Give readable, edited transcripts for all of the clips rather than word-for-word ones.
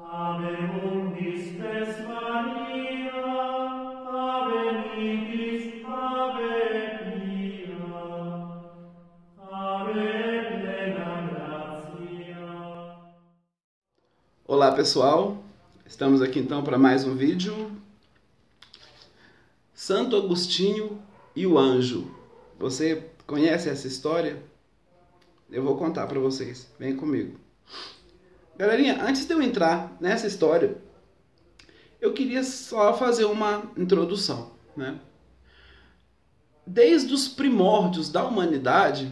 Ave spes Maria, ave nihil, ave pia, ave plena gratia. Olá pessoal, estamos aqui então para mais um vídeo. Santo Agostinho e o Anjo. Você conhece essa história? Eu vou contar para vocês, vem comigo. Galerinha, antes de eu entrar nessa história, eu queria só fazer uma introdução, né? Desde os primórdios da humanidade,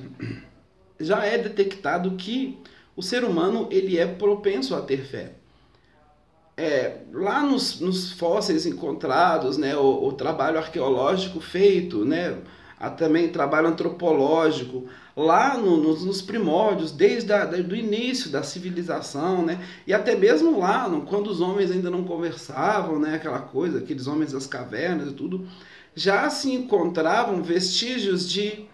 já é detectado que o ser humano ele é propenso a ter fé. Lá nos fósseis encontrados, né, o trabalho arqueológico feito, né, também trabalho antropológico, lá nos primórdios, desde do início da civilização, né, e até mesmo lá, quando os homens ainda não conversavam, né, aquela coisa, aqueles homens das cavernas e tudo, já se encontravam vestígios de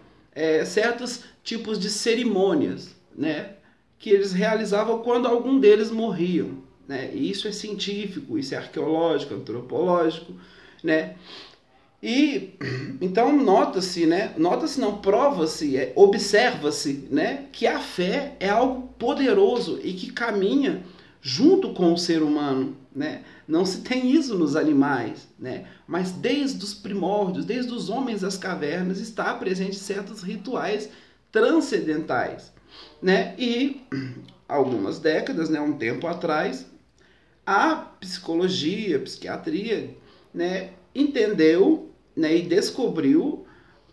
certos tipos de cerimônias, né, que eles realizavam quando algum deles morriam. Né? E isso é científico, isso é arqueológico, antropológico, né? E então nota-se, né? Nota-se não, prova-se, observa-se, né? Que a fé é algo poderoso e que caminha junto com o ser humano, né? Não se tem isso nos animais, né? Mas desde os primórdios, desde os homens das cavernas, está presente certos rituais transcendentais, né? E algumas décadas, né? Um tempo atrás, a psicologia, a psiquiatria, né, entendeu, né, e descobriu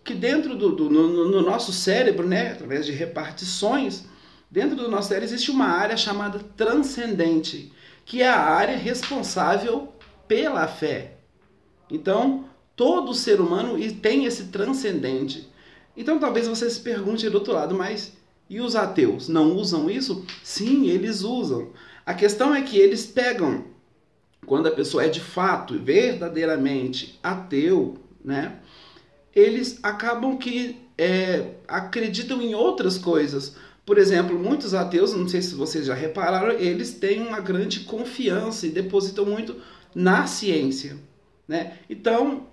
que dentro no nosso cérebro, né, através de repartições, dentro do nosso cérebro existe uma área chamada transcendente, que é a área responsável pela fé. Então, todo ser humano tem esse transcendente. Então, talvez você se pergunte do outro lado, mas e os ateus? Não usam isso? Sim, eles usam. A questão é que eles pegam, quando a pessoa é de fato, verdadeiramente ateu, né? Eles acabam que acreditam em outras coisas. Por exemplo, muitos ateus, não sei se vocês já repararam, eles têm uma grande confiança e depositam muito na ciência, né? Então,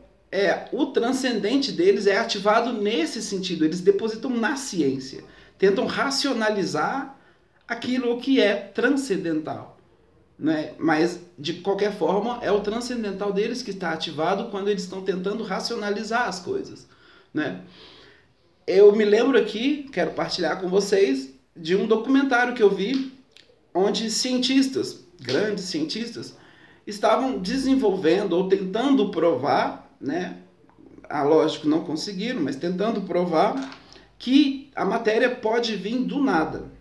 o transcendente deles é ativado nesse sentido, eles depositam na ciência, tentam racionalizar aquilo que é transcendental, né? Mas, de qualquer forma, é o transcendental deles que está ativado quando eles estão tentando racionalizar as coisas, né? Eu me lembro aqui, quero partilhar com vocês, de um documentário que eu vi, onde cientistas, grandes cientistas, estavam desenvolvendo ou tentando provar, né? Lógico, não conseguiram, mas tentando provar que a matéria pode vir do nada.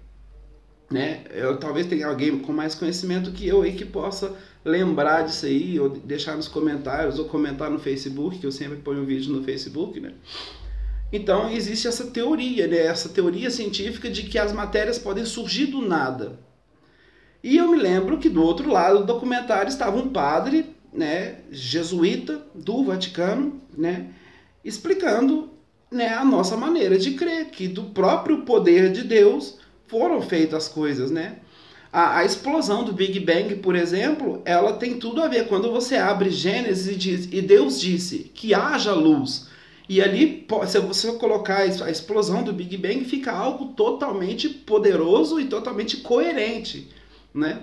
Né? Talvez tenha alguém com mais conhecimento que eu aí que possa lembrar disso aí, ou deixar nos comentários, ou comentar no Facebook, que eu sempre ponho um vídeo no Facebook, né? Então existe essa teoria, né? Essa teoria científica de que as matérias podem surgir do nada. E eu me lembro que do outro lado do documentário estava um padre, né, jesuíta do Vaticano, né, explicando, né, a nossa maneira de crer, que do próprio poder de Deus foram feitas as coisas, né? A explosão do Big Bang, por exemplo, ela tem tudo a ver. Quando você abre Gênesis e diz, e Deus disse que haja luz, e ali, se você colocar a explosão do Big Bang, fica algo totalmente poderoso e totalmente coerente, né?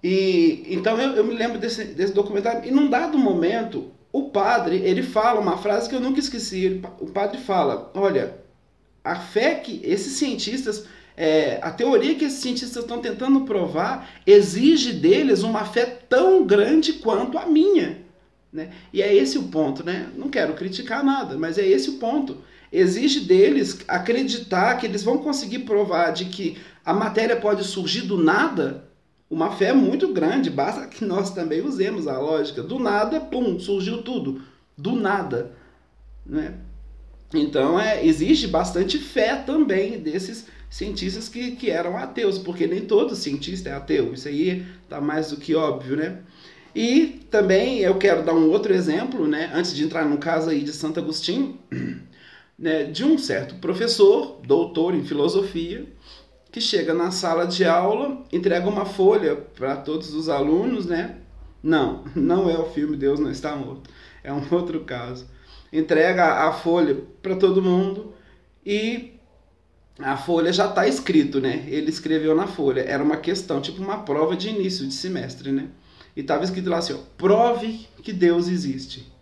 E então eu me lembro desse documentário, e num dado momento, o padre, ele fala uma frase que eu nunca esqueci. O padre fala, olha, a fé que esses cientistas, a teoria que esses cientistas estão tentando provar exige deles uma fé tão grande quanto a minha, né? E é esse o ponto, né? Não quero criticar nada, mas é esse o ponto. Exige deles acreditar que eles vão conseguir provar de que a matéria pode surgir do nada, uma fé muito grande, basta que nós também usemos a lógica. Do nada, pum, surgiu tudo. Do nada, né? Então, existe bastante fé também desses cientistas que eram ateus, porque nem todo cientista é ateu, isso aí está mais do que óbvio, né? E também eu quero dar um outro exemplo, né, antes de entrar no caso aí de Santo Agostinho, né, de um certo professor, doutor em filosofia, que chega na sala de aula, entrega uma folha para todos os alunos, né? Não é o filme Deus Não Está Morto. É um outro caso. Entrega a folha para todo mundo e a folha já está escrito, né? Ele escreveu na folha. Era uma questão, tipo uma prova de início de semestre, né? E estava escrito lá assim, ó, prove que Deus existe.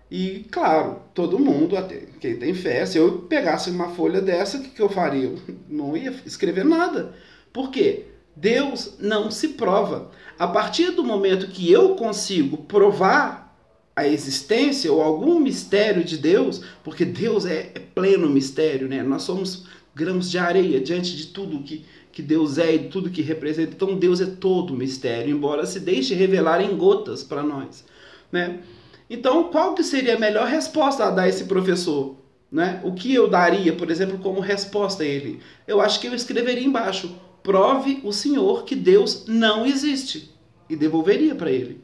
E, claro, todo mundo, até quem tem fé, se eu pegasse uma folha dessa, o que eu faria? Eu não ia escrever nada. Por quê? Deus não se prova. A partir do momento que eu consigo provar a existência ou algum mistério de Deus, porque Deus é pleno mistério, né? Nós somos grãos de areia diante de tudo que Deus é e tudo que representa. Então Deus é todo mistério, embora se deixe revelar em gotas para nós, né? Então, qual que seria a melhor resposta a dar a esse professor? Né? O que eu daria, por exemplo, como resposta a ele? Eu acho que eu escreveria embaixo, prove o Senhor que Deus não existe. E devolveria para ele.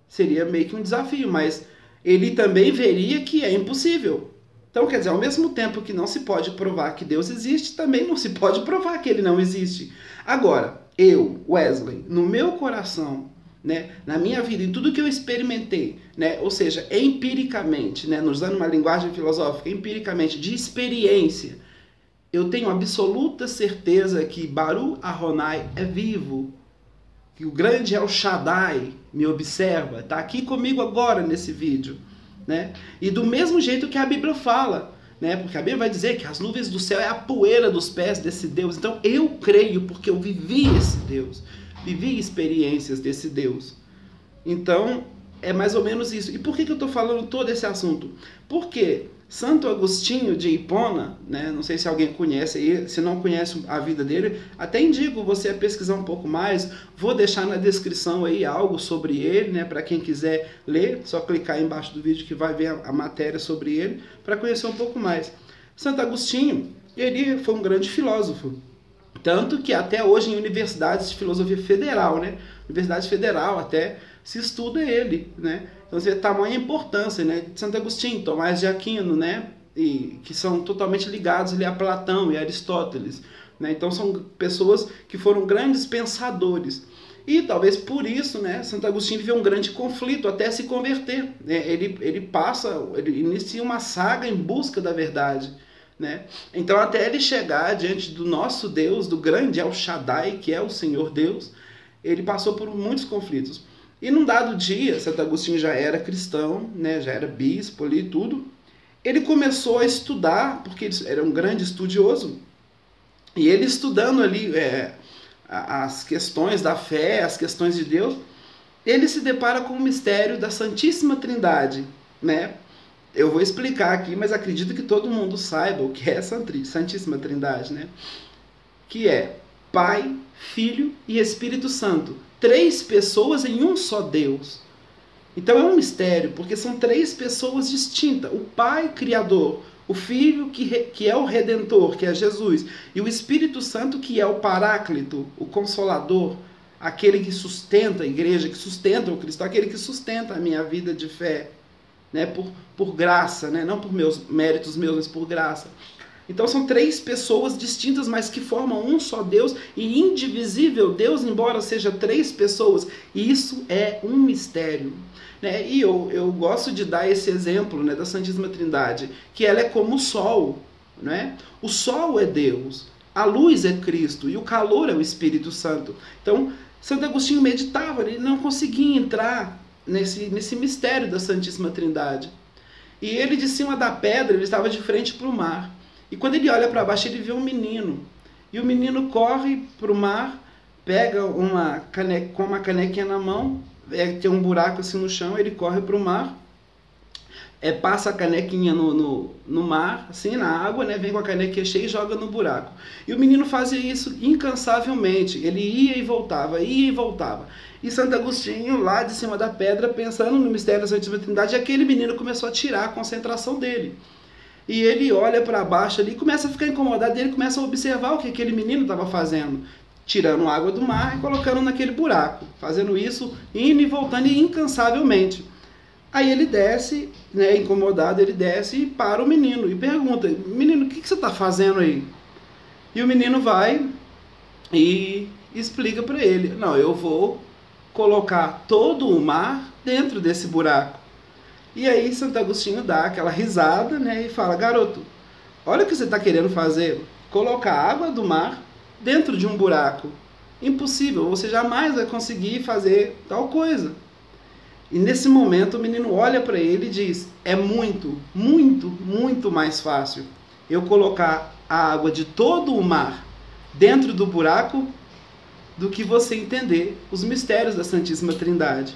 Seria meio que um desafio, mas ele também veria que é impossível. Então, quer dizer, ao mesmo tempo que não se pode provar que Deus existe, também não se pode provar que ele não existe. Agora, eu, Wesley, no meu coração, né, na minha vida, em tudo que eu experimentei, né, ou seja, empiricamente, né, usando uma linguagem filosófica, empiricamente, de experiência, eu tenho absoluta certeza que Baruch Adonai é vivo, que o grande El Shaddai me observa, está aqui comigo agora nesse vídeo, né, e do mesmo jeito que a Bíblia fala, né, porque a Bíblia vai dizer que as nuvens do céu é a poeira dos pés desse Deus, então eu creio porque eu vivi esse Deus, vivi experiências desse Deus. Então, é mais ou menos isso. E por que eu estou falando todo esse assunto? Porque Santo Agostinho de Hipona, né, não sei se alguém conhece aí, se não conhece a vida dele, até indico você a pesquisar um pouco mais. Vou deixar na descrição aí algo sobre ele, né, para quem quiser ler, só clicar aí embaixo do vídeo que vai ver a matéria sobre ele, para conhecer um pouco mais. Santo Agostinho, ele foi um grande filósofo. Tanto que até hoje em universidades de filosofia federal, né? Universidade federal até se estuda ele, né? Então você vê tamanha importância, né? Santo Agostinho, Tomás de Aquino, né? E que são totalmente ligados ali a Platão e a Aristóteles, né? Então são pessoas que foram grandes pensadores. E talvez por isso, né? Santo Agostinho viveu um grande conflito até se converter, né? Ele inicia uma saga em busca da verdade. Né? Então até ele chegar diante do nosso Deus, do grande El Shaddai, que é o Senhor Deus, ele passou por muitos conflitos. E num dado dia, Santo Agostinho já era cristão, né? Já era bispo ali e tudo, ele começou a estudar, porque ele era um grande estudioso, e ele estudando ali as questões da fé, as questões de Deus, ele se depara com o mistério da Santíssima Trindade, né? Eu vou explicar aqui, mas acredito que todo mundo saiba o que é a Santíssima Trindade, né? Que é Pai, Filho e Espírito Santo. 3 pessoas em um só Deus. Então é um mistério, porque são 3 pessoas distintas. O Pai Criador, o Filho que é o Redentor, que é Jesus, e o Espírito Santo que é o Paráclito, o Consolador, aquele que sustenta a igreja, que sustenta o cristão, aquele que sustenta a minha vida de fé. Né, por graça, né, não por méritos meus, mas por graça. Então são 3 pessoas distintas, mas que formam um só Deus e indivisível Deus, embora seja 3 pessoas. E isso é um mistério. Né? E eu gosto de dar esse exemplo, né, da Santíssima Trindade, que ela é como o sol. Né? O sol é Deus, a luz é Cristo e o calor é o Espírito Santo. Então Santo Agostinho meditava, ele não conseguia entrar nesse mistério da Santíssima Trindade. E ele, de cima da pedra, ele estava de frente para o mar. E quando ele olha para baixo, ele vê um menino. E o menino corre para o mar, pega com uma canequinha na mão, tem um buraco assim no chão, ele corre para o mar, passa a canequinha no mar, assim, na água, né, vem com a canequinha cheia e joga no buraco. E o menino fazia isso incansavelmente. Ele ia e voltava, ia e voltava. E Santo Agostinho, lá de cima da pedra, pensando no mistério da Santíssima Trindade, aquele menino começou a tirar a concentração dele. E ele olha para baixo ali, começa a ficar incomodado, e ele começa a observar o que aquele menino estava fazendo. Tirando água do mar e colocando naquele buraco. Fazendo isso, indo e voltando incansavelmente. Aí ele desce, né, incomodado, ele desce e para o menino e pergunta: menino, o que você está fazendo aí? E o menino vai e explica para ele: não, eu vou colocar todo o mar dentro desse buraco. E aí Santo Agostinho dá aquela risada, né, e fala: garoto, olha o que você está querendo fazer, colocar a água do mar dentro de um buraco. Impossível, você jamais vai conseguir fazer tal coisa. E nesse momento o menino olha para ele e diz: é muito, muito, muito mais fácil eu colocar a água de todo o mar dentro do buraco do que você entender os mistérios da Santíssima Trindade.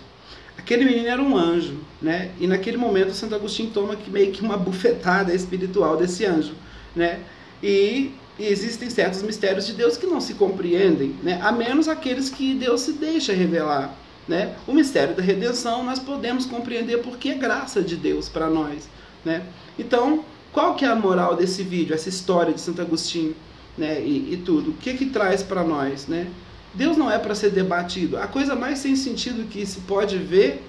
Aquele menino era um anjo, né? E naquele momento Santo Agostinho toma meio que uma bufetada espiritual desse anjo, né? E existem certos mistérios de Deus que não se compreendem, né? A menos aqueles que Deus se deixa revelar, né? O mistério da redenção nós podemos compreender porque é graça de Deus para nós, né? Então, qual que é a moral desse vídeo, essa história de Santo Agostinho, né? E tudo? O que traz para nós, né? Deus não é para ser debatido. A coisa mais sem sentido que se pode ver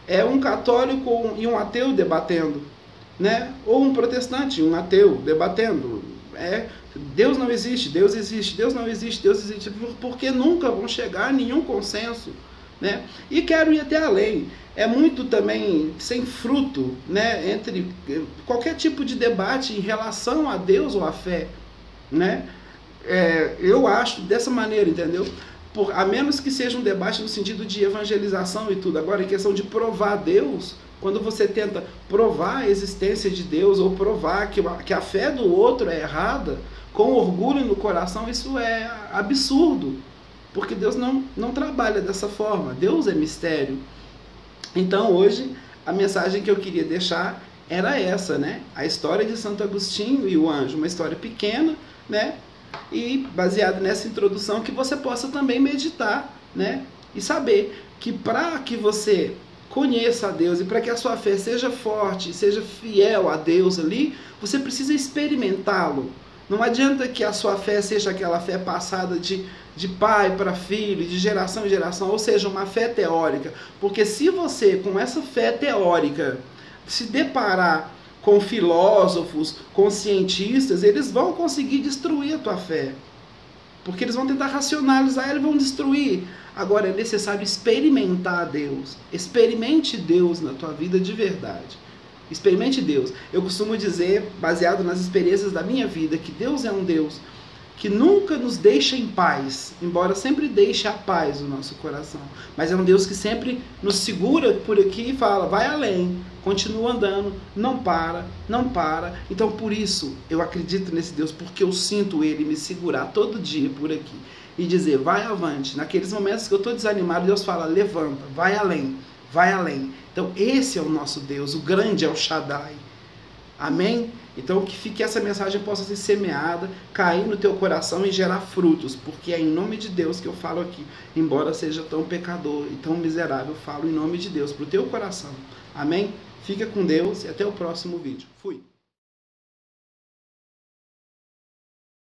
é um católico e um ateu debatendo, né? Ou um protestante e um ateu debatendo. Deus não existe, Deus existe, Deus não existe, Deus existe, porque nunca vão chegar a nenhum consenso, né? E quero ir até além. É muito também sem fruto, né? Entre qualquer tipo de debate em relação a Deus ou à fé, né? Eu acho dessa maneira, entendeu? A menos que seja um debate no sentido de evangelização e tudo. Agora, em questão de provar Deus, quando você tenta provar a existência de Deus ou provar que a fé do outro é errada, com orgulho no coração, isso é absurdo. Porque Deus não trabalha dessa forma. Deus é mistério. Então, hoje, a mensagem que eu queria deixar era essa, né? A história de Santo Agostinho e o anjo. Uma história pequena, né? E baseado nessa introdução que você possa também meditar, né? E saber que para que você conheça a Deus e para que a sua fé seja forte, seja fiel a Deus ali, você precisa experimentá-lo. Não adianta que a sua fé seja aquela fé passada de pai para filho, de geração em geração, ou seja, uma fé teórica. Porque se você, com essa fé teórica, se deparar com filósofos, com cientistas, eles vão conseguir destruir a tua fé. Porque eles vão tentar racionalizar ela e vão destruir. Agora, é necessário experimentar Deus. Experimente Deus na tua vida de verdade. Experimente Deus. Eu costumo dizer, baseado nas experiências da minha vida, que Deus é um Deus que nunca nos deixa em paz, embora sempre deixe a paz no nosso coração. Mas é um Deus que sempre nos segura por aqui e fala: vai além, continua andando, não para, não para. Então, por isso, eu acredito nesse Deus, porque eu sinto Ele me segurar todo dia por aqui e dizer: vai avante. Naqueles momentos que eu estou desanimado, Deus fala: levanta, vai além, vai além. Então, esse é o nosso Deus, o grande El Shaddai. Amém? Então que fique essa mensagem possa ser semeada, cair no teu coração e gerar frutos, porque é em nome de Deus que eu falo aqui, embora seja tão pecador e tão miserável, eu falo em nome de Deus para o teu coração. Amém? Fica com Deus e até o próximo vídeo. Fui!